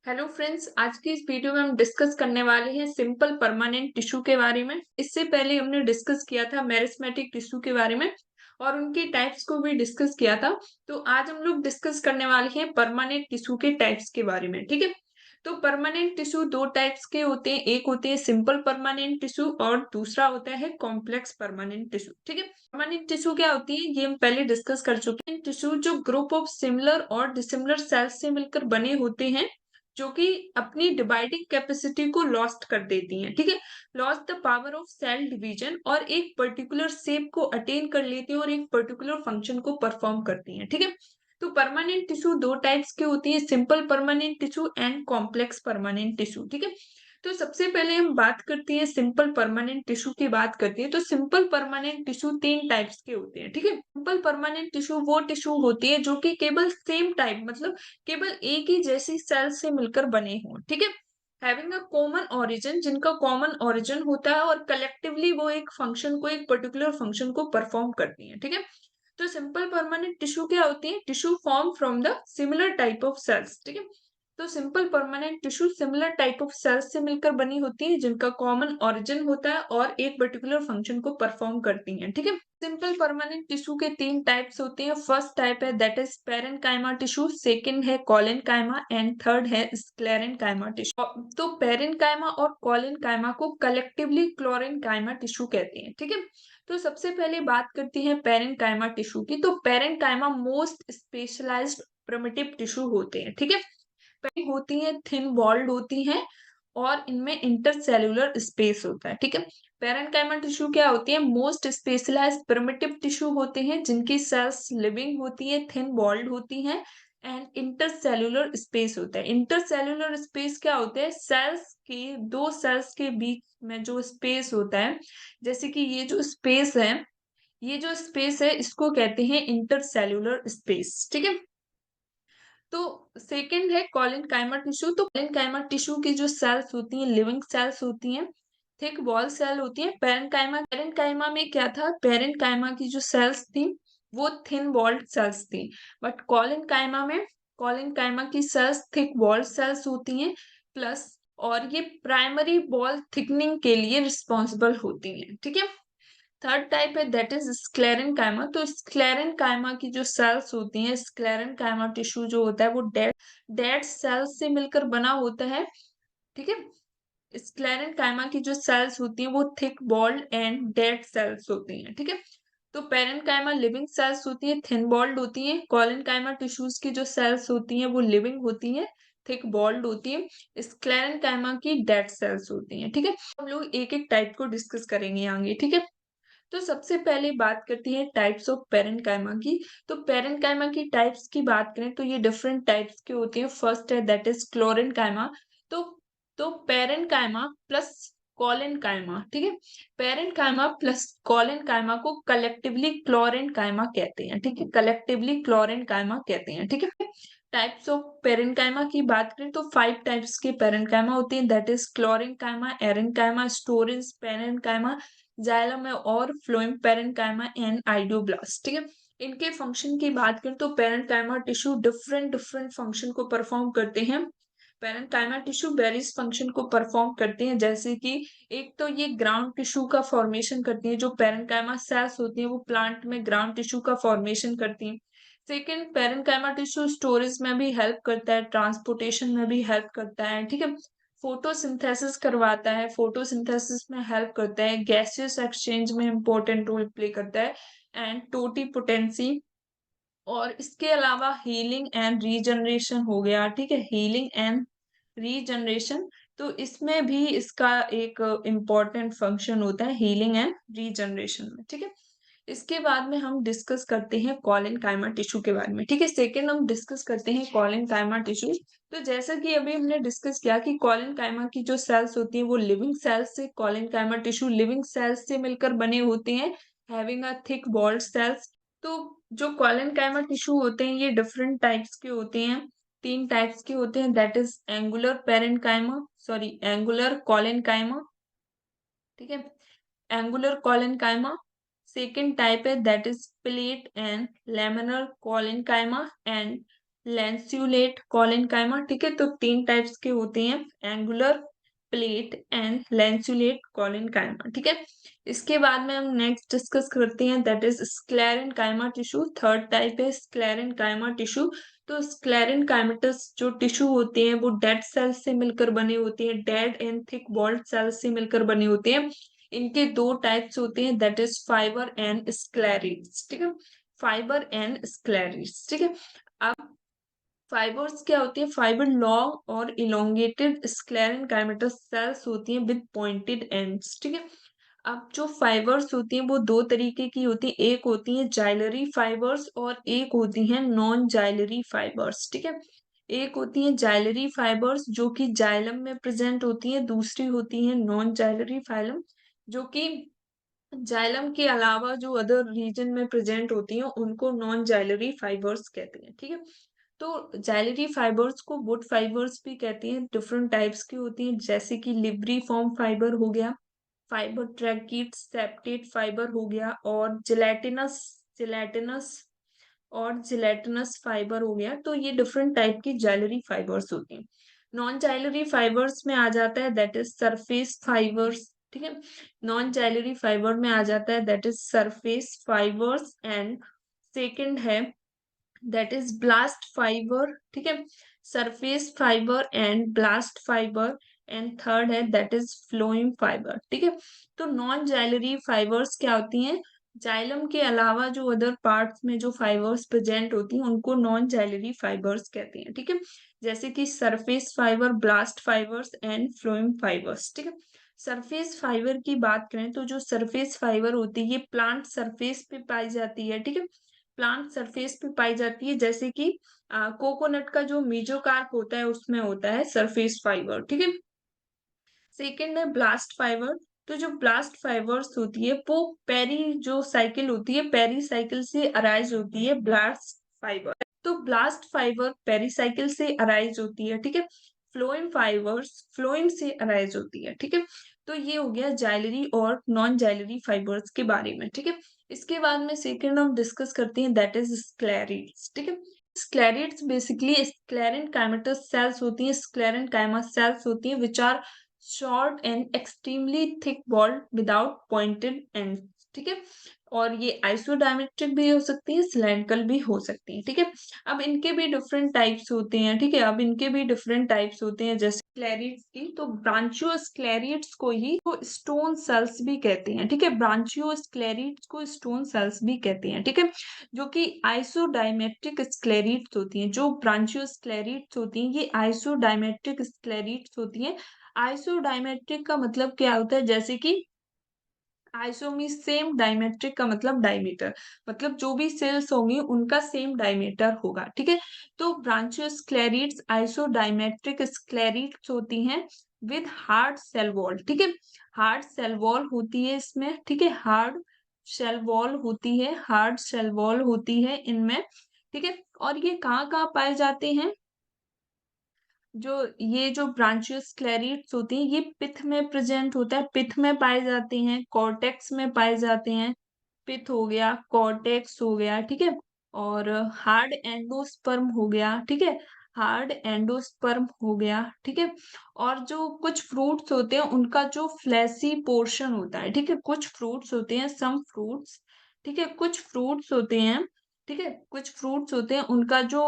Hello friends, आज की इस वीडियो में हम डिस्कस करने वाले हैं सिंपल परमानेंट टिश्यू के बारे में। इससे पहले हमने डिस्कस किया था मेरिस्मेटिक टिश्यू के बारे में और उनके टाइप्स को भी डिस्कस किया था। तो आज हम लोग डिस्कस करने वाले हैं परमानेंट टिश्यू के टाइप्स के बारे में। ठीक है। तो परमानेंट टिश्यू दो टाइप्स के होते हैं, एक होते हैं सिंपल परमानेंट टिश्यू और दूसरा होता है कॉम्प्लेक्स परमानेंट टिश्यू। ठीक है। परमानेंट टिश्यू क्या होती है ये हम पहले डिस्कस कर चुके हैं। टिश्यू जो ग्रुप ऑफ सिमिलर और डिसिमिलर सेल्स से मिलकर बने होते हैं, जो कि अपनी डिवाइडिंग कैपेसिटी को लॉस्ट कर देती हैं। ठीक है। Lost the power of cell division और एक पर्टिकुलर शेप को अटेन कर लेती हैं और एक पर्टिकुलर फंक्शन को परफॉर्म करती हैं। ठीक है। तो परमानेंट टिश्यू दो टाइप्स के होती है, simple permanent tissue and complex permanent tissue. ठीक है। तो सबसे पहले हम बात करते हैं सिंपल परमानेंट टिश्यू की बात करते हैं। तो सिंपल परमानेंट टिश्यू तीन टाइप्स के होते हैं। ठीक है। सिंपल परमानेंट टिश्यू वो टिश्यू होती है जो कि केवल सेम टाइप मतलब केवल एक ही जैसी सेल से मिलकर बने हों। ठीक है। हैविंग अ कॉमन ओरिजिन, जिनका कॉमन ओरिजिन होता है और कलेक्टिवली वो एक फंक्शन को एक पर्टिकुलर फंक्शन को परफॉर्म करती है। ठीक है। तो सिंपल परमानेंट टिश्यू क्या होती है? Tissue form from the similar type of cells. ठीक है। तो simple permanent tissue similar type of cells से मिलकर बनी होती है, जिनका कॉमन ओरिजिन होता है और एक पर्टिकुलर फंक्शन को परफॉर्म करती हैं। ठीक है। सिंपल परमानेंट टिश्यू के तीन टाइप्स होते हैं। फर्स्ट टाइप है that is parenchyma tissue, second है कोलेनकाइमा एंड थर्ड है स्क्लेरेन्काइमा टिश्यू। तो पेरेन्काइमा और कोलेनकाइमा को कलेक्टिवली क्लोरेन्काइमा टिश्यू कहते हैं। ठीक है। तो सबसे पहले बात करते हैं पेरेन्काइमा टिश्यू की। तो parenchyma most specialised primitive tissue होते हैं। ठीक है। पहली होती है थिन वॉल्ड होती हैं और इनमें इंटरसेल्यूलर स्पेस होता है। ठीक है। पेरेन्काइमा टिश्यू क्या होती है? मोस्ट स्पेशलाइज्ड प्रिमिटिव टिश्यू होते हैं, जिनकी सेल्स लिविंग होती है, थिन वॉल्ड होती हैं एंड इंटरसेल्यूलर स्पेस होता है। इंटरसेल्यूलर स्पेस क्या होता है? सेल्स के दो सेल्स के बीच में जो स्पेस होता है, जैसे कि ये जो स्पेस है, ये जो स्पेस है इसको कहते हैं इंटरसेल्यूलर स्पेस। ठीक है। तो सेकंड है कॉलिनकाइमा टिश्यू। तो कॉलिनकाइमा टिश्यू की जो सेल्स होती हैं, लिविंग सेल्स होती हैं, थिक वॉल सेल होती है। पेरेन्काइमा पेरेन्काइमा में क्या था? पेरेन्काइमा की जो सेल्स थी वो थिन वॉल्ड सेल्स थी, बट कॉलिनकाइमा की सेल्स थिक वॉल्ड सेल्स होती हैं प्लस, और ये प्राइमरी वॉल थिकनिंग के लिए रिस्पॉन्सिबल होती हैं। ठीक है। थर्ड टाइप है दैट इज स्क्लेरेन्काइमा। तो स्क्लेरेन्काइमा की जो सेल्स होती हैं, स्क्लेरेन्काइमा टिश्यू जो होता है वो डेड डेड सेल्स से मिलकर बना होता है। ठीक है। स्क्लेरेन्काइमा की जो सेल्स होती हैं वो thick walled and dead cells होती हैं। ठीक है। तो पेरेन्काइमा लिविंग सेल्स होती है, थिन वॉल्ड होती हैं। कॉलिनकाइमा टिश्यूज की जो सेल्स होती हैं वो लिविंग होती हैं, थिक वॉल्ड होती है। स्क्लेरेन्काइमा की डेड सेल्स होती हैं। ठीक है। हम लोग एक एक टाइप को डिस्कस करेंगे आगे। ठीक है। तो सबसे पहले बात करती है टाइप्स ऑफ पेरेन्काइमा की। तो पेरेन्काइमा की टाइप्स की बात करें तो ये डिफरेंट टाइप्स के होते हैं। फर्स्ट है दैट इज क्लोरेन्काइमा। तो पेरेन्काइमा प्लस कॉलेनकाइमा। ठीक है। पेरेन्काइमा प्लस कॉलेनकाइमा को कलेक्टिवली क्लोरेन्काइमा कहते हैं। ठीक है। कलेक्टिवली क्लोरेन्काइमा कहते हैं। ठीक है। टाइप्स ऑफ पेरेन्काइमा की बात करें तो 5 टाइप्स के पेरेन्काइमा होते हैं, that is chlorenchyma, aerenchyma, storage parenchyma, xylem और फ्लोएम पेरेन्काइमा एंड आइडियोब्लास्ट। ठीक है। इनके फंक्शन की बात करें तो parenchyma tissue different different function को परफॉर्म करते हैं। पेरेन्काइमा टिश्यू वेरियस फंक्शन को परफॉर्म करते हैं, जैसे कि एक तो ये ग्राउंड टिश्यू का फॉर्मेशन करती है। जो पेरेन्काइमा सेल्स होती हैं वो प्लांट में ग्राउंड टिश्यू का फॉर्मेशन करती हैं। सेकेंड, पेरेन्काइमा टिश्यू स्टोरेज में भी हेल्प करता है, ट्रांसपोर्टेशन में भी हेल्प करता है। ठीक है। फोटोसिंथेसिस करवाता है, फोटोसिंथेसिस में हेल्प करता है, गैसियस एक्सचेंज में इंपॉर्टेंट रोल प्ले करता है एंड टोटीपोटेंसी, और इसके अलावा हीलिंग एंड रीजनरेशन हो गया। ठीक है। हीलिंग एंड रीजनरेशन, तो इसमें भी इसका एक इम्पॉर्टेंट फंक्शन होता है हीलिंग एंड रीजनरेशन में। ठीक है। इसके बाद में हम डिस्कस करते हैं कॉलिनकाइमा टिश्यू के बारे में। ठीक है। सेकंड हम डिस्कस करते हैं कॉलिनकाइमा टिश्यू। तो जैसा कि अभी हमने डिस्कस किया कि कॉलिनकाइमा की जो सेल्स होती हैं वो लिविंग सेल्स से, कॉलिनकाइमा टिश्यू लिविंग सेल्स से मिलकर बने होते हैं, having a thick walled cells. तो जो कॉलिनकाइमा टिश्यू होते हैं ये डिफरेंट टाइप्स के होते हैं, तीन टाइप्स के होते हैं, that is angular parenchyma, sorry angular collenchyma. ठीक है। Angular collenchyma. सेकेंड टाइप है that is plate and laminar collenchyma and lanceolate, collenchyma, ठीक है। तो 3 टाइप्स के होते हैं, angular, plate and lanceolate, collenchyma, ठीक है। इसके बाद में हम नेक्स्ट डिस्कस करते हैं, that is sclerenchyma tissue. Third type है स्क्लेरेनकाइमा टिश्यू। तो स्क्लेरेनकाइमेटस जो टिश्यू होते हैं वो डेड सेल्स से मिलकर बने होते हैं, dead and thick walled cells से मिलकर बने होते हैं। इनके 2 टाइप्स होते हैं, दैट इज फाइबर एंड स्क्लेरिड्स, ठीक है। फाइबर एंड स्क्लेरिड्स, ठीक है। अब फाइबर्स क्या होती है, फाइबर लॉन्ग और इलोंगेटेड स्क्लेरेनकाइमेटस सेल्स होती हैं विद पॉइंटेड एंड्स, ठीक है। अब जो फाइबर्स होती हैं वो 2 तरीके की होती हैं, एक होती है जाइलरी फाइबर्स और एक होती हैं नॉन जाइलरी फाइबर्स, ठीक है। एक होती है जाइलरी फाइबर्स जो कि जाइलम में प्रेजेंट होती है, दूसरी होती है नॉन जाइलरी फाइलम जो कि जाइलम के अलावा जो अदर रीजन में प्रेजेंट होती हैं उनको नॉन जाइलरी फाइबर्स कहते हैं, ठीक है। तो जाइलरी फाइबर्स को वुड फाइबर्स भी कहते हैं, डिफरेंट टाइप्स की होती हैं, जैसे कि लिबरी फॉर्म फाइबर हो गया, फाइबर ट्रैकीट सेप्टेट फाइबर हो गया, और जिलेटिनस जिलेटिनस और जिलेटिनस फाइबर हो गया। तो ये डिफरेंट टाइप की जाइलरी फाइबर्स होती हैं। नॉन जाइलरी फाइबर्स में आ जाता है दैट इज सरफेस फाइबर्स, ठीक है। नॉन जाइलरी फाइबर में आ जाता है that is surface fibres, and second है दैट इज ब्लास्ट फाइबर, ठीक है। Surface fibre and blast fibre, and third है दैट इज फ्लोइम फाइबर, ठीक है। तो नॉन जाइलरी फाइबर्स क्या होती हैं, जाइलम के अलावा जो अदर पार्ट्स में जो फाइबर्स प्रेजेंट होती हैं उनको नॉन जाइलरी फाइबर्स कहते हैं, ठीक है। जैसे कि surface fibre, blast fibres and phloem fibres, ठीक है। सरफेस फाइबर की बात करें तो जो सरफेस फाइबर होती है ये प्लांट सरफेस पे पाई जाती है, ठीक है। प्लांट सरफेस पे पाई जाती है, जैसे कि कोकोनट का जो मेजोकार्प होता है उसमें होता है सरफेस फाइबर, ठीक है। सेकेंड है ब्लास्ट फाइबर। तो जो ब्लास्ट फाइबर्स होती है वो पेरी जो साइकिल होती है, पेरी साइकिल से अराइज होती है ब्लास्ट फाइबर। तो ब्लास्ट फाइबर पेरी साइकिल से अराइज होती है, ठीक है। फ्लोएम फाइबर्स फ्लोएम से अराइज होती है, ठीक है। तो ये हो गया जाइलरी और नॉन जाइलरी फाइबर्स के बारे में, ठीक है। इसके बाद में सेकेंड हम डिस्कस करते हैं, दैट इज स्क्लेरिड्स, ठीक है। स्क्लेरिड्स बेसिकली स्क्लेरेनकाइमेटस सेल्स होती हैं, स्क्लेरेनकाइमा सेल्स होती हैं which are short and extremely thick walled without pointed end, ठीक है। और ये आइसोडायमेट्रिक भी हो सकती है, सिलेंड्रिकल भी हो सकती है, ठीक है। अब इनके भी डिफरेंट टाइप्स होते हैं, ठीक है। अब इनके भी डिफरेंट टाइप्स होते हैं, जैसे स्क्लेरिड्स की, तो ब्रांचियो स्क्लेरिड्स को ही तो स्टोन सेल्स भी कहते हैं, ठीक है। ब्रांचियो स्क्लेरिड्स को स्टोन सेल्स भी कहते हैं, ठीक है। जो कि आइसोडायमेट्रिक स्क्लेरिड्स होती हैं, जो ब्रांचियो स्क्लेरिड्स होती हैं ये आइसोडायमेट्रिक स्क्लेरिड्स होती हैं। आइसोडायमेट्रिक का मतलब क्या होता है, जैसे कि आइसोमी सेम, डायमेट्रिक का मतलब डायमीटर, मतलब जो भी सेल्स होंगी उनका सेम डायमीटर होगा, ठीक है। तो ब्रांचियो स्क्लेरिड्स आइसोडायमेट्रिक स्क्लेरिड्स होती हैं विद हार्ड सेल वॉल, ठीक है। हार्ड सेल वॉल होती है इसमें, ठीक है। हार्ड सेल वॉल होती है, हार्ड सेल वॉल होती है इनमें, ठीक है। और ये कहाँ कहाँ पाए जाते हैं, जो ये जो ब्रांचियो स्क्लेरिड्स होती हैं ये पिथ में प्रेजेंट होता है, पिथ में पाए जाते हैं, कॉर्टेक्स में पाए जाते हैं। पिथ हो गया, कॉर्टेक्स हो गया, ठीक है। और हार्ड एंडोस्पर्म हो गया, ठीक है। हार्ड एंडोस्पर्म हो गया, ठीक है। और जो कुछ फ्रूट्स होते हैं उनका जो फ्लैसी पोर्शन होता है, ठीक है। कुछ फ्रूट्स होते हैं, सम फ्रूट्स, ठीक है। कुछ फ्रूट्स होते हैं, ठीक है। कुछ फ्रूट्स होते हैं उनका जो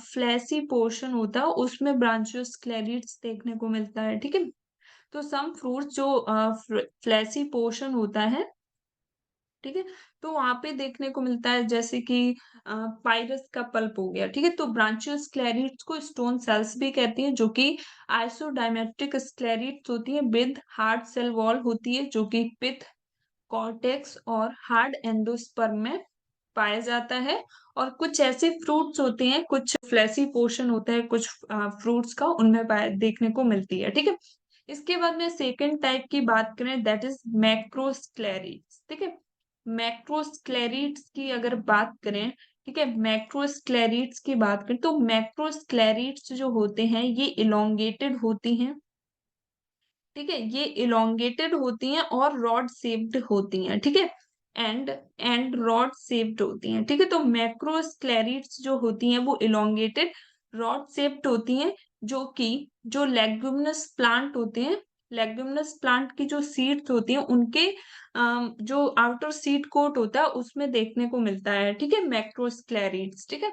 फ्लैसी पोर्शन होता है उसमें ब्रांचियोस्क्लेरिड्स देखने को मिलता है, ठीक है। तो सम फ्रूट्स जो फ्लैसी पोर्शन होता है, ठीक है, तो वहां पे देखने को मिलता है, जैसे कि पाइरस का पल्प हो गया, ठीक है। तो ब्रांचियोस्क्लेरिड्स को स्टोन सेल्स भी कहती हैं, जो कि आइसोडायमेट्रिक स्क्लेरिड्स होती है विद हार्ड सेल वॉल होती है, जो कि पिथ, कॉर्टेक्स और हार्ड एंडोस्पर्म में पाया जाता है। और कुछ ऐसे फ्रूट्स होते हैं, कुछ फ्लैसी पोर्शन होता है कुछ फ्रूट्स का, उनमें देखने को मिलती है, ठीक है। इसके बाद में सेकेंड टाइप की बात करें, दैट इज मैक्रोस्क्लेरिड्स, ठीक है। मैक्रोस्क्लेरिड्स की अगर बात करें, ठीक है, मैक्रोस्क्लेरिड्स की बात करें तो मैक्रोस्क्लेरिड्स जो होते हैं ये इलोंगेटेड होती हैं, ठीक है। ये इलोंगेटेड होती हैं और रॉड शेप्ड होती हैं, ठीक है। एंड रॉड शेप्ड होती हैं। ठीक है, तो मैक्रोस्क्लेरिड्स जो होती हैं वो इलोंगेटेड रॉड शेप्ड होती हैं, जो कि जो लेग्यूमिनस प्लांट होते हैं, लेग्यूमिनस प्लांट की जो सीड्स होती हैं उनके जो आउटर सीड कोट होता है उसमें देखने को मिलता है। ठीक है, मैक्रोस्क्लेरिड्स। ठीक है,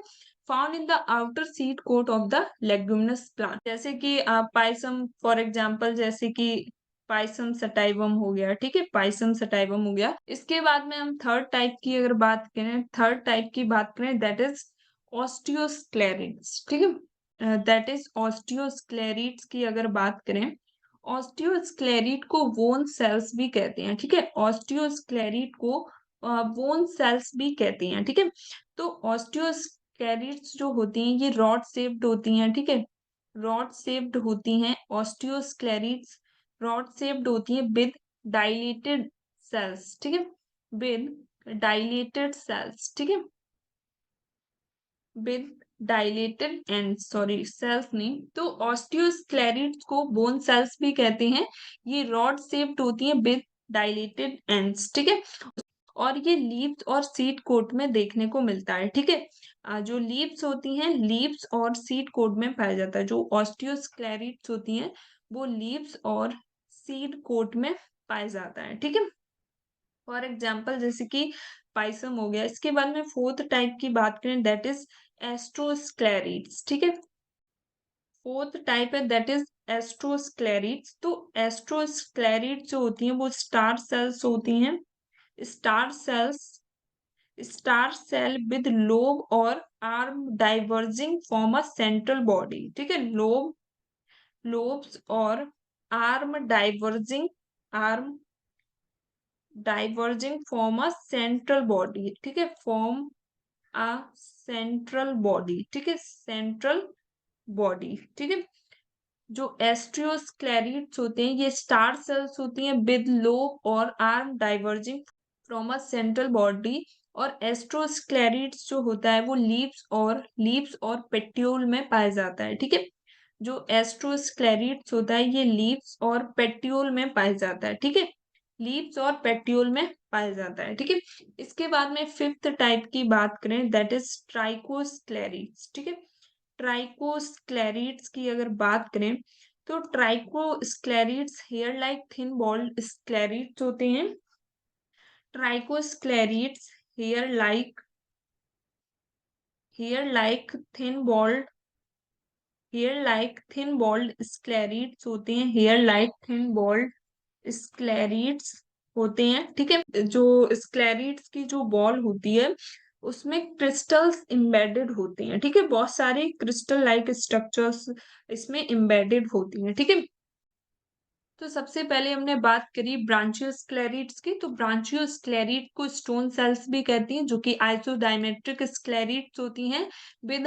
found in the outer seed coat of the leguminous plant, जैसे कि पाइसम फॉर एग्जांपल, जैसे कि पाइसम सटाइवम हो गया। ठीक है, पाइसम सटाइवम हो गया। इसके बाद में हम थर्ड टाइप की अगर बात करें, थर्ड टाइप की बात करें, दैट इज ऑस्टियोस्क्लेरिड्स। ठीक है, दैट इज ऑस्टियोस्क्लेरिड्स की अगर बात करें, ऑस्टियोस्क्लेरिड को बोन सेल्स भी कहते हैं। ठीक है, ऑस्टियोस्क्लेरिड को बोन सेल्स भी कहते हैं। ठीक है, तो ऑस्टियोस्क्लेरिड्स जो होती हैं ये रॉड शेप्ड होती हैं। ठीक है, रॉड शेप्ड होती हैं ऑस्टियोस्क्लेरिड्स, रॉड शेप्ड होती है विद डाइलेटेड सेल्स। ठीक है, विद डाइलेटेड सेल्स। ठीक है, with dilated end sorry cells नहीं, तो ऑस्टियोस्क्लेरिड्स को बोन सेल्स भी कहते हैं। ये रॉड शेप्ड होती है विद डाइलेटेड एंड्स। ठीक है, और ये लीव्स और सीड कोट में देखने को मिलता है। ठीक है, जो लीव्स होती हैं, लीव्स और सीड कोट में पाया जाता है। जो ऑस्टियोस्क्लेरिड्स होती हैं वो लीव्स और सीड कोट में पाया जाता है। ठीक है, फॉर एग्जाम्पल जैसे कि पाइसम हो गया। इसके बाद में फोर्थ टाइप की बात करें, दैट इज एस्ट्रोस्क्लेरिड्स। ठीक है, फोर्थ टाइप है दैट इज एस्ट्रोस्क्लेरिड्स। तो एस्ट्रोस्क्लेरिड्स जो होती हैं वो स्टार सेल्स होती हैं, star cells, star cell with lobe और arm diverging from a central body. ठीक है, लोब्स और arm diverging from a central body. ठीक है, फ्रॉम अ सेंट्रल बॉडी। ठीक है, सेंट्रल बॉडी। ठीक है, जो एस्ट्रियोस्क्लेरिड्स होते हैं ये स्टार सेल्स होती हैं विद लोब और arm diverging from a central body. और एस्ट्रोस्क्लेरिड्स जो होता है वो लीव्स और पेट्यूल में पाया जाता है। ठीक है, जो एस्ट्रोस्क्लेरिड्स होता है ये लीव्स और पेट्यूल में पाया जाता है। ठीक है, लीव्स और पेट्यूल में पाया जाता है। ठीक है, इसके बाद में फिफ्थ टाइप की बात करें, दैट इज ट्राइकोस्क्लेरिड्स। ठीक है, ट्राइकोस्क्लेरिड्स की अगर बात करें, तो ट्राइकोस्क्लेरिड्स हेयर लाइक थिन बॉल्ड स्क्लेरिड्स होते हैं। ट्राइकोस्क्लेरिड्स हेयर लाइक थिन बॉल्ड स्क्लेरिड्स होते हैं, हेयर लाइक थिन बॉल्ड स्क्लेरिड्स होते हैं। ठीक है, जो स्क्लेरिड्स की जो बॉल होती है उसमें क्रिस्टल्स एम्बेडेड होती हैं। ठीक है, बहुत सारे क्रिस्टल लाइक स्ट्रक्चर्स इसमें एम्बेडेड होती हैं। ठीक है, तो सबसे पहले हमने बात करी ब्रांचियोस्क्लेरिड्स की। तो ब्रांचियोस्क्लेरिड को स्टोन सेल्स भी कहती हैं, जो कि आइसोडायमेट्रिक स्क्लेरिड्स होती हैं विद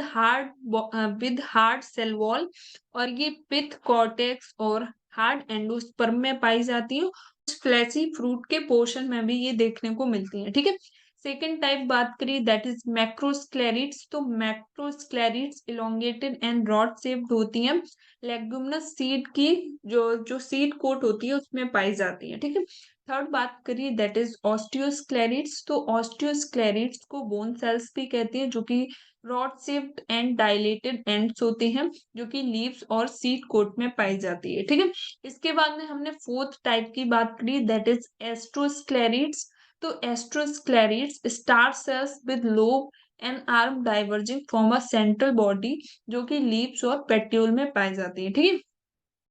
हार्ड सेल वॉल, और ये पिथ कॉर्टेक्स और हार्ड एंडोस्पर्म में पाई जाती है। फ्लैशी फ्रूट के पोर्शन में भी ये देखने को मिलती है। ठीक है, सेकेंड टाइप बात करी, दैट इज मैक्रोस्क्लेरिड्स। तो macrosclereids elongated and rod shaped होती हैं, लेग्यूमिनस सीड की जो जो सीड कोट होती है उसमें पाई जाती है। ठीक है, थर्ड बात करिए, दैट इज ऑस्टियोस्क्लेरिड्स। तो ऑस्टियोस्क्लेरिड्स को बोन सेल्स भी कहते हैं, जो कि rod shaped and dilated ends होते हैं, जो कि लीव्स और सीड कोट में पाई जाती है। ठीक है, इसके बाद में हमने फोर्थ टाइप की बात करी, दैट इज एस्ट्रोस्क्लेरिड्स। तो astrosclereids star cells with lobe and arm diverging from a central body, जो कि लीव्स और पेट्यूल में पाई जाती है। ठीक है,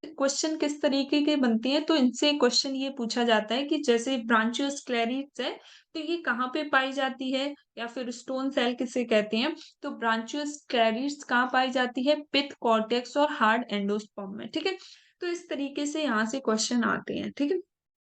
क्वेश्चन किस तरीके के बनते हैं, तो इनसे क्वेश्चन ये पूछा जाता है कि जैसे ब्रांचियोस्क्लेरिड्स है तो ये कहाँ पे पाई जाती है, या फिर स्टोन सेल किसे कहते हैं। तो ब्रांचियोस्क्लेरिड्स कहाँ पाई जाती है, पिथ कॉर्टेक्स और हार्ड एंडोस्पर्म में। ठीक है, तो इस तरीके से यहाँ से क्वेश्चन आते हैं। ठीक है,